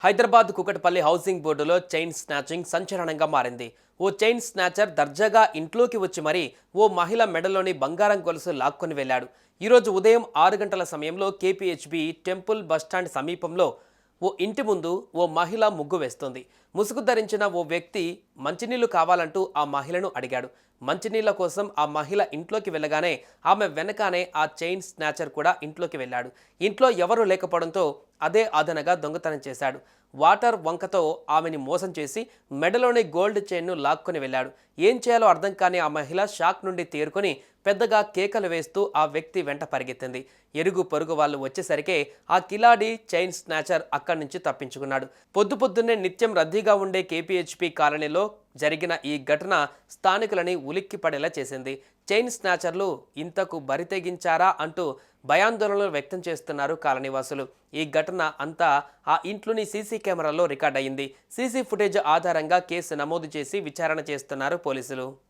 Hyderabad Kukatpally housing బోర్డులో chain snatching సంచలనంగా మారింది. ఓ చైన్ స్నాచర్ దర్జాగా ఇంట్లోకి వచ్చి మరీ ఓ మహిళ మెడలోని బంగారం గొలుసు లాక్కొని వెళ్లాడు. ఈరోజు ఉదయం 6 గంటల సమయంలో కేపీహెచ్బీ టెంపుల్ బస్టాండ్ సమీపంలో ఓ ఇంటి ముందు ఓ మహిళ ముగ్గు వేస్తోంది. ముసుగు ధరించిన ఓ వ్యక్తి మంచినీళ్లు కావాలంటూ ఆ మహిళను అడిగాడు. మంచినీళ్ల కోసం ఆ మహిళ ఇంట్లోకి వెళ్ళగానే ఆమె వెనకానే ఆ చైన్ స్నాచర్ కూడా ఇంట్లోకి వెళ్ళాడు. ఇంట్లో ఎవరూ లేకపోవడంతో అదే అదనగా దొంగతనం చేశాడు. వాటర్ వంకతో ఆమెని మోసం చేసి మెడలోని గోల్డ్ చైన్ను లాక్కొని వెళ్ళాడు. ఏం చేయాలో అర్థం కాని ఆ మహిళ షాక్ నుండి తేరుకొని పెద్దగా కేకలు వేస్తూ ఆ వ్యక్తి వెంట పరిగెత్తింది. ఎరుగు పొరుగు వాళ్ళు వచ్చేసరికే ఆ కిలాడి చైన్ స్నాచర్ అక్కడి నుంచి తప్పించుకున్నాడు. పొద్దున్నే నిత్యం రద్దీగా ఉండే కేపీహెచ్పీ కాలనీలో జరిగిన ఈ ఘటన స్థానికులని ఉలిక్కి పడేలా చేసింది. చైన్ స్నాచర్లు ఇంతకు బరితెగించారా అంటూ భయాందోళనలు వ్యక్తం చేస్తున్నారు కాలనీవాసులు. ఈ ఘటన అంతా ఆ ఇంట్లోని సీసీ కెమెరాల్లో రికార్డ్ అయింది. సీసీ ఫుటేజ్ ఆధారంగా కేసు నమోదు చేసి విచారణ చేస్తున్నారు పోలీసులు.